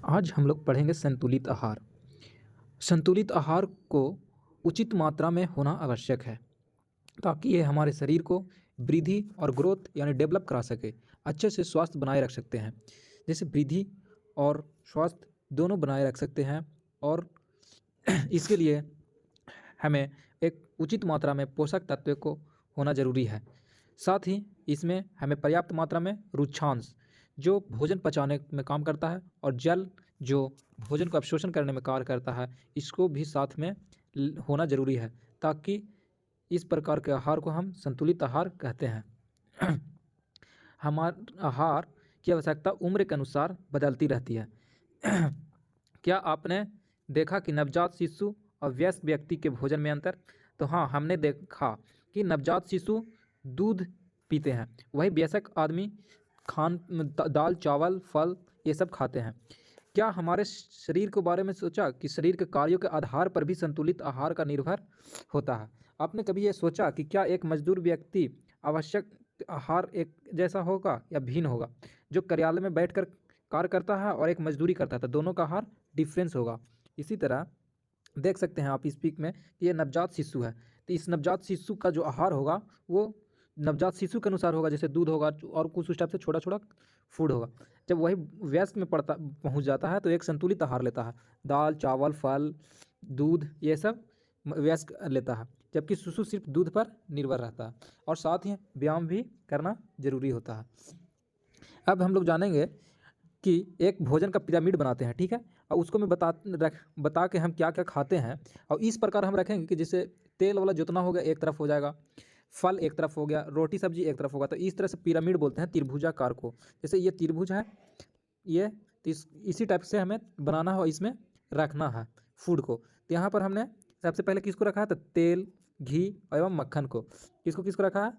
आज हम लोग पढ़ेंगे संतुलित आहार। संतुलित आहार को उचित मात्रा में होना आवश्यक है ताकि ये हमारे शरीर को वृद्धि और ग्रोथ यानी डेवलप करा सके, अच्छे से स्वास्थ्य बनाए रख सकते हैं। जैसे वृद्धि और स्वास्थ्य दोनों बनाए रख सकते हैं और इसके लिए हमें एक उचित मात्रा में पोषक तत्व को होना ज़रूरी है। साथ ही इसमें हमें पर्याप्त मात्रा में रुक्षांश जो भोजन पचाने में काम करता है और जल जो भोजन को अवशोषण करने में कार्य करता है, इसको भी साथ में होना ज़रूरी है ताकि इस प्रकार के आहार को हम संतुलित आहार कहते हैं। हमारा आहार की आवश्यकता उम्र के अनुसार बदलती रहती है। क्या आपने देखा कि नवजात शिशु और वयस्क व्यक्ति के भोजन में अंतर? तो हाँ, हमने देखा कि नवजात शिशु दूध पीते हैं, वही वयस्क आदमी दाल चावल फल ये सब खाते हैं। क्या हमारे शरीर के बारे में सोचा कि शरीर के कार्यों के आधार पर भी संतुलित आहार का निर्भर होता है? आपने कभी ये सोचा कि क्या एक मजदूर व्यक्ति आवश्यक आहार एक जैसा होगा या भिन्न होगा? जो कार्यालय में बैठकर कार्य करता है और एक मजदूरी करता था, दोनों का आहार डिफरेंस होगा। इसी तरह देख सकते हैं आप इस पिक में कि ये नवजात शिशु है, तो इस नवजात शिशु का जो आहार होगा वो नवजात शिशु के अनुसार होगा, जैसे दूध होगा और कुछ उस टाइप से छोटा छोटा फूड होगा। जब वही वयस्क में पहुंच जाता है तो एक संतुलित आहार लेता है, दाल चावल फल दूध ये सब वयस्क लेता है, जबकि शिशु सिर्फ दूध पर निर्भर रहता है और साथ ही व्यायाम भी करना जरूरी होता है। अब हम लोग जानेंगे कि एक भोजन का पिरामिड बनाते हैं, ठीक है, और उसको मैं बता के हम क्या क्या खाते हैं और इस प्रकार हम रखेंगे कि जैसे तेल वाला जितना हो गया एक तरफ हो जाएगा, फल एक तरफ हो गया, रोटी सब्जी एक तरफ होगा। तो इस तरह से पिरामिड बोलते हैं त्रिभुजाकार को। जैसे ये त्रिभुज है, ये तो इसी टाइप से हमें बनाना है और इसमें रखना है फूड को। तो यहाँ पर हमने सबसे पहले किसको रखा है? तो तेल घी एवं मक्खन को। किसको किसको रखा है?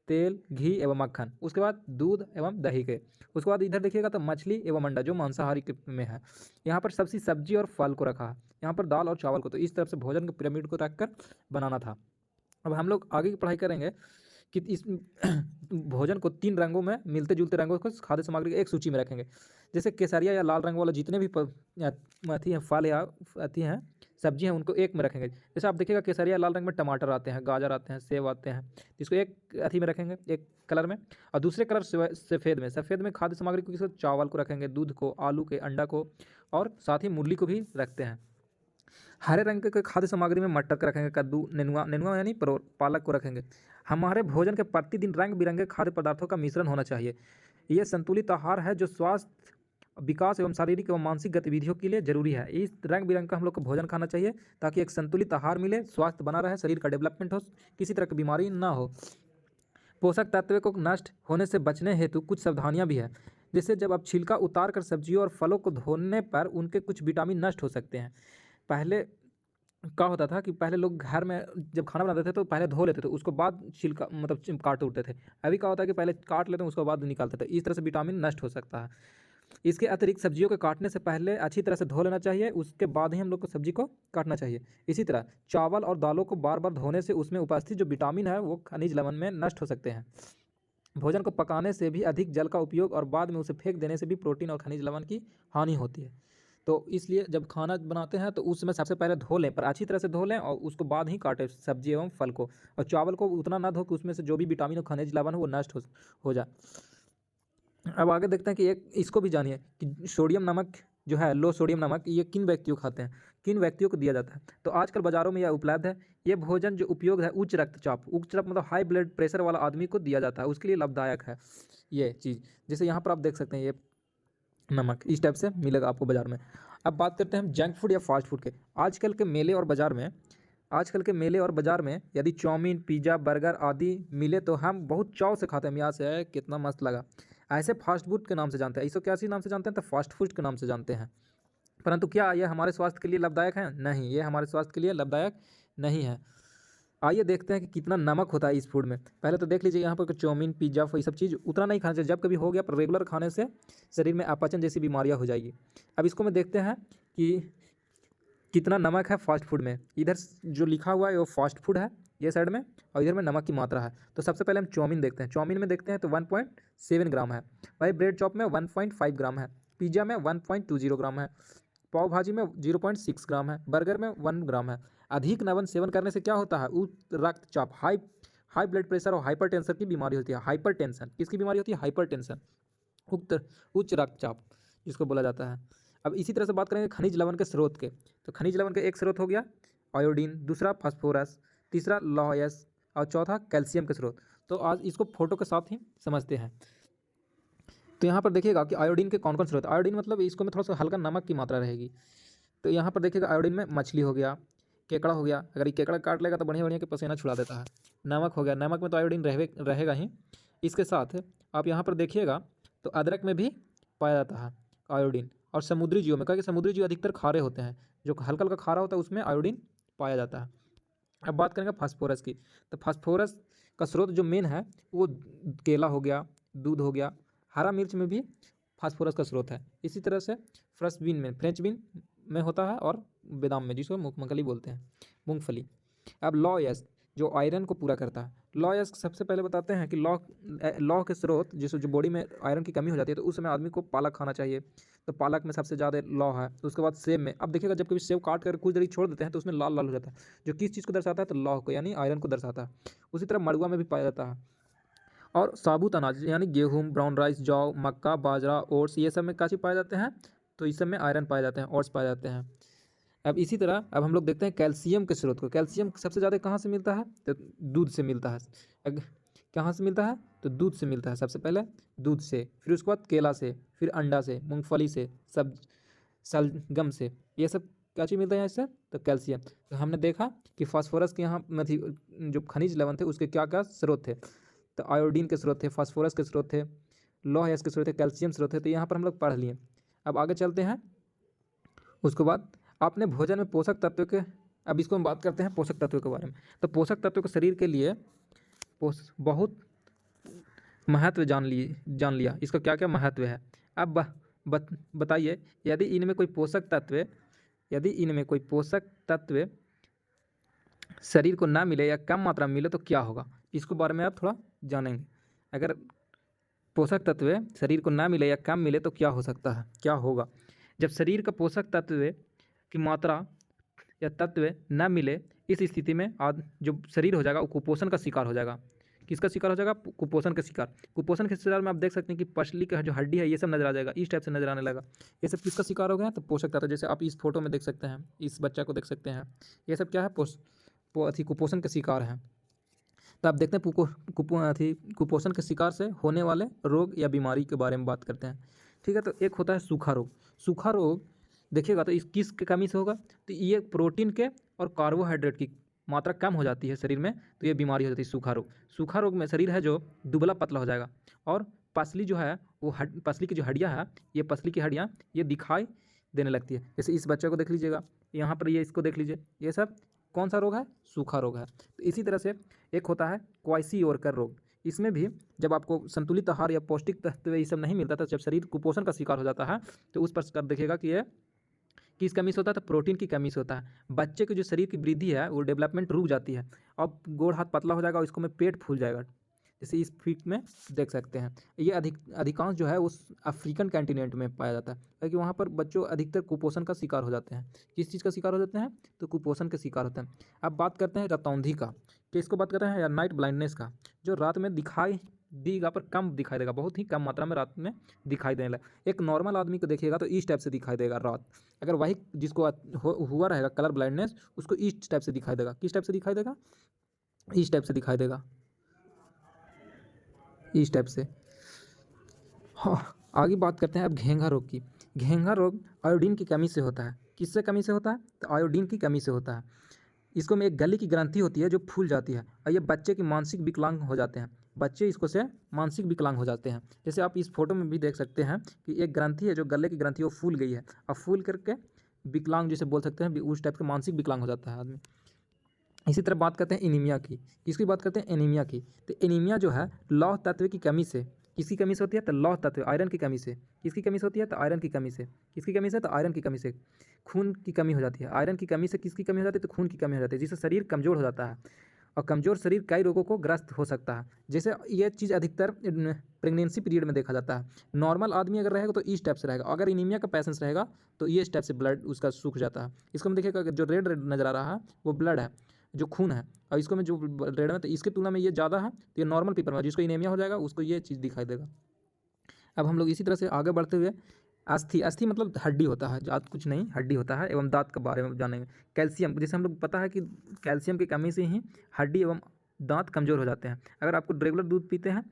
तेल घी एवं मक्खन। उसके बाद दूध एवं दही के। उसके बाद इधर देखिएगा तो मछली एवं अंडा जो मांसाहारी के में है। यहाँ पर सबसे सब्जी और फल को रखा है, यहाँ पर दाल और चावल को। तो इस तरफ से भोजन के पिरामिड को रखकर बनाना था। अब हम लोग आगे की पढ़ाई करेंगे कि इस भोजन को 3 रंगों में मिलते जुलते रंगों को खाद्य सामग्री की एक सूची में रखेंगे। जैसे केसरिया या लाल रंग वाला जितने भी अथी हैं फल या अथी हैं सब्जी हैं उनको एक में रखेंगे। जैसे आप देखिएगा केसरिया लाल रंग में टमाटर आते हैं, गाजर आते हैं, सेब आते हैं, इसको एक अथी में रखेंगे एक कलर में। और दूसरे कलर सफ़ेद में खाद्य सामग्री को किसको? चावल को रखेंगे, दूध को, आलू के, अंडा को और साथ ही मूली को भी रखते हैं। हरे रंग के खाद्य सामग्री में मटर को रखेंगे, कद्दू, नेनुआ यानी पालक को रखेंगे। हमारे भोजन के प्रतिदिन रंग बिरंगे खाद्य पदार्थों का मिश्रण होना चाहिए। यह संतुलित आहार है जो स्वास्थ्य विकास एवं शारीरिक एवं मानसिक गतिविधियों के लिए जरूरी है। इस रंग बिरंग का हम लोग को भोजन खाना चाहिए ताकि एक संतुलित आहार मिले, स्वास्थ्य बना रहे, शरीर का डेवलपमेंट हो, किसी तरह की बीमारी ना हो। पोषक तत्व को नष्ट होने से बचने हेतु कुछ सावधानियां भी है। जैसे जब आप छिलका उतार कर सब्जियों और फलों को धोने पर उनके कुछ विटामिन नष्ट हो सकते हैं। पहले क्या होता था कि पहले लोग घर में जब खाना बनाते थे तो पहले धो लेते थे, उसको बाद छिलका मतलब काट उठते थे। अभी क्या होता है कि पहले काट लेते हैं उसके बाद निकालते थे। इस तरह से विटामिन नष्ट हो सकता है। इसके अतिरिक्त सब्जियों को काटने से पहले अच्छी तरह से धो लेना चाहिए, उसके बाद ही हम लोग को सब्जी को काटना चाहिए। इसी तरह चावल और दालों को बार बार धोने से उसमें उपस्थित जो विटामिन है वो खनिज लवण में नष्ट हो सकते हैं। भोजन को पकाने से भी अधिक जल का उपयोग और बाद में उसे फेंक देने से भी प्रोटीन और खनिज लवण की हानि होती है। तो इसलिए जब खाना बनाते हैं तो उस समय सबसे पहले धो लें, पर अच्छी तरह से धो लें और उसको बाद ही काटें सब्जी एवं फल को। और चावल को उतना ना धो कि उसमें से जो भी विटामिन और खनिज लवण हो वो नष्ट हो जाए। अब आगे देखते हैं कि एक इसको भी जानिए कि सोडियम नमक जो है, लो सोडियम नमक, ये किन व्यक्तियों खाते हैं, किन व्यक्तियों को दिया जाता है। तो आजकल बाज़ारों में यह उपलब्ध है। ये भोजन जो उपयोग है उच्च रक्तचाप मतलब हाई ब्लड प्रेशर वाला आदमी को दिया जाता है, उसके लिए लाभदायक है ये चीज़। जैसे यहाँ पर आप देख सकते हैं ये नमक इस टाइप से मिलेगा आपको बाज़ार में। अब बात करते हैं हम जंक फूड या फास्ट फूड के। आजकल के मेले और बाज़ार में यदि चाउमीन, पिज़्ज़ा, बर्गर आदि मिले तो हम बहुत चाव से खाते हैं। यहाँ से है कितना मस्त लगा, ऐसे फास्ट फूड के नाम से जानते हैं। इसको क्या नाम से जानते हैं? तो फास्ट फूड के नाम से जानते हैं। परंतु क्या ये हमारे स्वास्थ्य के लिए लाभदायक है? नहीं, ये हमारे स्वास्थ्य के लिए लाभदायक नहीं है। आइए देखते हैं कि कितना नमक होता है इस फूड में। पहले तो देख लीजिए यहाँ पर चाउमीन, पिज़्ज़ा ये सब चीज़ उतना नहीं खाना चाहिए। जब कभी हो गया पर रेगुलर खाने से शरीर में अपचन जैसी बीमारियाँ हो जाएगी। अब इसको में देखते हैं कि कितना नमक है फास्ट फूड में। इधर जो लिखा हुआ है वो फास्ट फूड है ये साइड में, और इधर में नमक की मात्रा है। तो सबसे पहले हम चाउमीन देखते हैं। चाउमीन में देखते हैं तो 1.7 ग्राम है। भाई ब्रेड चॉप में 1.5 ग्राम है। पिज़्ज़ा में 1.20 ग्राम है, पाव भाजी में 0.6 ग्राम है, बर्गर में 1 ग्राम है। अधिक नमक सेवन करने से क्या होता है? उच्च रक्तचाप, हाई ब्लड प्रेशर और हाइपरटेंशन की बीमारी होती है। हाइपरटेंशन किसकी बीमारी होती है? हाइपरटेंशन, उच्च रक्तचाप जिसको बोला जाता है। अब इसी तरह से बात करेंगे खनिज लवण के स्रोत के, तो खनिज लवण का एक स्रोत हो गया आयोडीन, दूसरा फास्फोरस, तीसरा लौह और चौथा कैल्शियम के स्रोत। तो आज इसको फोटो के साथ ही समझते हैं। तो यहाँ पर देखिएगा कि आयोडीन के कौन कौन स्रोत। आयोडीन मतलब इसको में थोड़ा सा हल्का नमक की मात्रा रहेगी। तो यहाँ पर देखिएगा आयोडीन में मछली हो गया, केकड़ा हो गया, अगर ये केकड़ा काट लेगा तो बढ़िया बढ़िया के पसीना छुड़ा देता है। नमक हो गया, नमक में तो आयोडीन रहेगा ही। इसके साथ आप यहाँ पर देखिएगा तो अदरक में भी पाया जाता है आयोडीन, और समुद्री जीवों में, क्योंकि समुद्री जीव अधिकतर खारे होते हैं, जो हल्का हल्का खारा होता है उसमें आयोडीन पाया जाता है। अब बात करेंगे फास्फोरस की, तो फास्फोरस का स्रोत जो मेन है वो केला हो गया, दूध हो गया, हरा मिर्च में भी फास्फोरस का स्रोत है। इसी तरह से फ्रेंच बीन में होता है, और बादाम में, जिसको मूंगफली बोलते हैं, मूंगफली। अब लौह जो आयरन को पूरा करता है। लौह सबसे पहले बताते हैं कि लौह के स्रोत, जिस जो बॉडी में आयरन की कमी हो जाती है तो उस समय आदमी को पालक खाना चाहिए, तो पालक में सबसे ज़्यादा लौह है। तो उसके बाद सेब में, अब देखिएगा जब कभी सेब काट कर कुछ देरी छोड़ देते हैं तो उसमें लाल लाल हो जाता है, जो किस चीज़ को दर्शाता है? तो लौह को, यानी आयरन को दर्शाता है। उसी तरह मड़ुआ में भी पाया जाता है। और साबुत अनाज यानी गेहूँ, ब्राउन राइस, जौ, मक्का, बाजरा, ओट्स, ये सब में क्या चीज़ पाए जाते हैं? तो इस सब में आयरन पाए जाते हैं, ओट्स पाए जाते हैं। अब इसी तरह अब हम लोग देखते हैं कैल्शियम के स्रोत को। कैल्शियम सबसे ज़्यादा कहाँ से मिलता है? तो दूध से मिलता है। कहाँ से मिलता है? तो दूध से मिलता है। सबसे पहले दूध से, फिर उसके बाद केला से, फिर अंडा से, मूंगफली से, शलगम से, ये सब क्या चीज़ मिलता है इससे? तो कैल्शियम। तो हमने देखा कि फास्फोरस के यहाँ जो खनिज लवण थे उसके क्या क्या स्रोत थे? तो आयोडीन के स्रोत थे, फास्फोरस के स्रोत थे, लौह के स्रोत थे, कैल्शियम स्रोत थे। तो यहाँ पर हम लोग पढ़ लिए। अब आगे चलते हैं। उसके बाद आपने भोजन में पोषक तत्व के, अब इसको हम बात करते हैं पोषक तत्व के बारे में। तो पोषक तत्व को शरीर के लिए बहुत महत्व जान लिया इसका क्या क्या महत्व है। अब बताइए, यदि इनमें कोई पोषक तत्व शरीर को ना मिले या कम मात्रा में मिले तो क्या होगा? इसको बारे में आप थोड़ा जानेंगे। अगर पोषक तत्व शरीर को ना मिले या कम मिले तो क्या हो सकता है, क्या होगा? जब शरीर का पोषक तत्व की मात्रा या तत्व न मिले, इस स्थिति में जो शरीर हो जाएगा वो कुपोषण का शिकार हो जाएगा। किसका शिकार हो जाएगा? कुपोषण का शिकार। कुपोषण के शिकार में आप देख सकते हैं कि पसली का जो हड्डी है ये सब नजर आ जाएगा, इस टाइप से नजर आने लगा। ये सब किसका शिकार हो गया? तो पोषक तत्व। जैसे आप इस फोटो में देख सकते हैं, इस बच्चा को देख सकते हैं, ये सब क्या है? कुपोषण का शिकार है। तो आप देखते हैं कुपोषण के शिकार से होने वाले रोग या बीमारी के बारे में बात करते हैं। ठीक है, तो एक होता है सूखा रोग। सूखा रोग देखिएगा तो इस किस की कमी से होगा? तो ये प्रोटीन के और कार्बोहाइड्रेट की मात्रा कम हो जाती है शरीर में, तो ये बीमारी हो जाती है सूखा रोग। सूखा रोग में शरीर है जो दुबला पतला हो जाएगा, और पसली जो है वो पसली की जो हड्डियाँ है, ये पसली की हड्डियाँ ये दिखाई देने लगती है। जैसे इस बच्चे को देख लीजिएगा, यहाँ पर ये इसको देख लीजिए, ये सब कौन सा रोग है? सूखा रोग है। तो इसी तरह से एक होता है क्वाइसियोरकर रोग। इसमें भी जब आपको संतुलित आहार या पौष्टिक तत्व ये सब नहीं मिलता था, जब शरीर कुपोषण का शिकार हो जाता है, तो उस पर देखिएगा कि ये किस कमी से होता है? तो प्रोटीन की कमी से होता है। बच्चे के जो शरीर की वृद्धि है वो डेवलपमेंट रुक जाती है, अब गोड़ हाथ पतला हो जाएगा और इसको में पेट फूल जाएगा, जैसे इस फिट में देख सकते हैं। ये अधिकांश जो है उस अफ्रीकन कंटिनेंट में पाया जाता है, क्योंकि वहाँ पर बच्चों अधिकतर कुपोषण का शिकार हो जाते हैं। किस चीज़ का शिकार हो जाते हैं? तो कुपोषण के शिकार होते हैं। अब बात करते हैं रतौंधी का, किसको बात करते हैं? या नाइट ब्लाइंडनेस का, जो रात में दिखाई देगा पर कम दिखाई देगा, बहुत ही कम मात्रा में रात में दिखाई देने लगा। एक नॉर्मल आदमी को देखिएगा तो इस टाइप से दिखाई देगा रात, अगर वही जिसको हुआ रहेगा कलर ब्लाइंडनेस, उसको इस टाइप से दिखाई देगा। किस टाइप से दिखाई देगा? इस टाइप से दिखाई देगा, इस टाइप से। हाँ, आगे बात करते हैं अब घेंघा रोग की। घेंघा रोग आयोडीन की कमी से होता है। किससे कमी से होता है? तो आयोडीन की कमी से होता है। इसको में एक गले की ग्रंथि होती है जो फूल जाती है, और ये बच्चे की मानसिक विकलांग हो जाते हैं। बच्चे इसको से मानसिक विकलांग हो जाते हैं। जैसे आप इस फोटो में भी देख सकते हैं कि एक ग्रंथि है जो गले की ग्रंथि वो फूल गई है, और फूल करके विकलांग जिसे बोल सकते हैं, उस टाइप का मानसिक विकलांग हो जाता है आदमी। इसी तरह बात करते हैं एनीमिया की। किसकी बात करते हैं? एनीमिया की। तो एनीमिया जो है लौह तत्व की कमी से, किसकी कमी से होती है? तो लौह तत्व आयरन की कमी से। किसकी कमी से होती है? तो आयरन की कमी से। किसकी कमी से? तो आयरन की कमी से। खून की कमी हो जाती है। आयरन की कमी से किसकी कमी हो जाती है? तो खून की कमी हो जाती है, जिससे शरीर कमज़ोर हो जाता है। और कमज़ोर शरीर कई रोगों को ग्रस्त हो सकता है। जैसे ये चीज़ अधिकतर प्रेगनेंसी पीरियड में देखा जाता है। नॉर्मल आदमी अगर रहेगा तो इस टाइप से रहेगा, अगर एनीमिया का पेशेंस रहेगा तो ये इस टाइप से ब्लड उसका सूख जाता है। इसको हम देखिएगा जो रेड रेड नज़र आ रहा है वो ब्लड है, जो खून है, और इसको में जो रेड में तो इसके तुलना में ये ज़्यादा है, तो ये नॉर्मल पीपल में जिसको एनीमिया हो जाएगा उसको ये चीज़ दिखाई देगा। अब हम लोग इसी तरह से आगे बढ़ते हुए अस्थि, अस्थि मतलब हड्डी होता है, दांत कुछ नहीं, हड्डी होता है, एवं दांत के बारे में जानेंगे। कैल्शियम, जैसे हम लोग पता है कि कैल्शियम की कमी से ही हड्डी एवं दांत कमज़ोर हो जाते हैं। अगर आपको रेगुलर दूध पीते हैं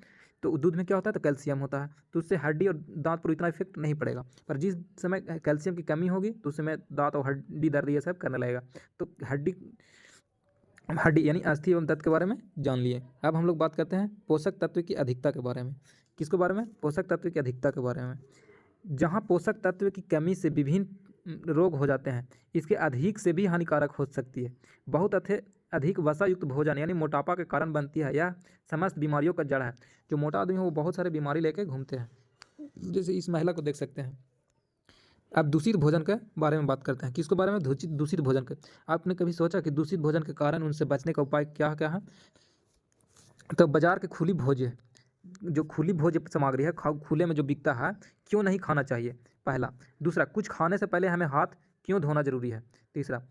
तो दूध में क्या होता है, तो कैल्शियम होता है, तो उससे हड्डी और दांत पर इतना इफेक्ट नहीं पड़ेगा। पर जिस समय कैल्शियम की कमी होगी तो उस समय दांत और हड्डी दर्द ये सब करने लगेगा। तो हड्डी हड्डी यानी अस्थि एवं दंत के बारे में जान लिए। अब हम लोग बात करते हैं पोषक तत्व की अधिकता के बारे में। किसके बारे में? पोषक तत्व की अधिकता के बारे में। जहाँ पोषक तत्व की कमी से विभिन्न रोग हो जाते हैं, इसके अधिक से भी हानिकारक हो सकती है। बहुत अधिक वसा युक्त भोजन यानी मोटापा के कारण बनती है। यह समस्त बीमारियों का जड़ है। जो मोटा आदमी है वो बहुत सारे बीमारी लेके घूमते हैं, जैसे इस महिला को देख सकते हैं। अब दूषित भोजन के बारे में बात करते हैं। किसके बारे में? दूषित भोजन के। आपने कभी सोचा कि दूषित भोजन के कारण उनसे बचने का उपाय क्या क्या है? तो बाजार के खुली भोज्य, जो खुली भोज्य सामग्री है, खुले में जो बिकता है, क्यों नहीं खाना चाहिए? पहला। दूसरा, कुछ खाने से पहले हमें हाथ क्यों धोना जरूरी है? तीसरा,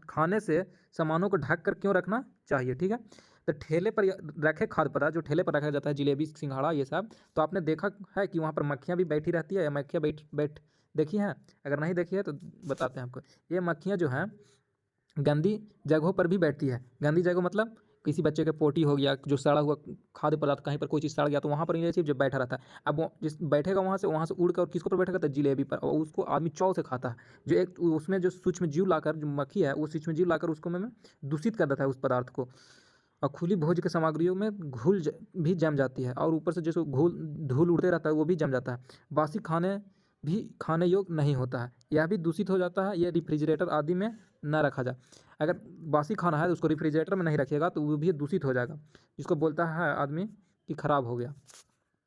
खाने से सामानों को ढक कर क्यों रखना चाहिए? ठीक है। तो ठेले पर रखे खाद्य पदार्थ, जो ठेले पर रखा जाता है, जलेबी, सिंघाड़ा, ये सब, तो आपने देखा है कि वहाँ पर मक्खियाँ भी बैठी रहती है, या मक्खियाँ बैठ देखी हैं? अगर नहीं देखी है तो बताते हैं आपको। ये मक्खियाँ जो हैं गंदी जगहों पर भी बैठती है। गंदी जगह मतलब किसी बच्चे के पोटी हो गया, जो सड़ा हुआ खाद्य पदार्थ, कहीं पर कोई चीज़ सड़ गया तो वहाँ पर ये चीज़ जो बैठा रहता है। अब वो जिस बैठेगा वहाँ से उड़ कर किसको पर बैठेगा? तो जलेबी पर, और उसको आदमी चाव से खाता है। जो एक उसमें जो सूक्ष्म जीव लाकर, जो मक्खी है वो सूक्ष्म जीव लाकर उसको में दूषित कर देता है उस पदार्थ को, और खुली भोज्य की सामग्रियों में भी जम जाती है, और ऊपर से जैसे धूल उड़ते रहता है वो भी जम जाता है। बासी खाने भी खाने योग्य नहीं होता है, यह भी दूषित हो जाता है। यह रेफ्रिजरेटर आदि में न रखा जाए। अगर बासी खाना है तो उसको रेफ्रिजरेटर में नहीं रखिएगा तो वो भी दूषित हो जाएगा, जिसको बोलता है आदमी कि खराब हो गया।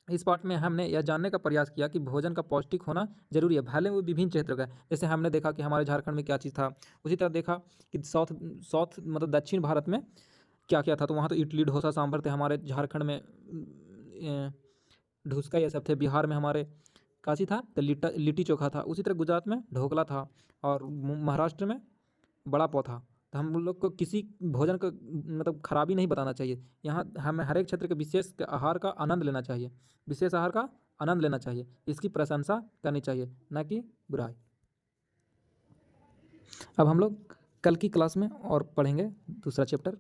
इस पार्ट में हमने यह जानने का प्रयास किया कि भोजन का पौष्टिक होना जरूरी है, भले वो विभिन्न क्षेत्र का। जैसे हमने देखा कि हमारे झारखंड में क्या चीज़ था, उसी तरह देखा कि साउथ मतलब दक्षिण भारत में क्या क्या था, तो वहाँ तो इडली, डोसा, सांभर थे। हमारे झारखंड में ढुसका ये सब थे। बिहार में हमारे काशी था तो लिट्टी चोखा था। उसी तरह गुजरात में ढोकला था, और महाराष्ट्र में बड़ा पाव था। तो हम लोग को किसी भोजन का मतलब खराबी नहीं बताना चाहिए। यहाँ हमें हर एक क्षेत्र के विशेष आहार का आनंद लेना चाहिए, विशेष आहार का आनंद लेना चाहिए, इसकी प्रशंसा करनी चाहिए, ना कि बुराई। अब हम लोग कल की क्लास में और पढ़ेंगे दूसरा चैप्टर।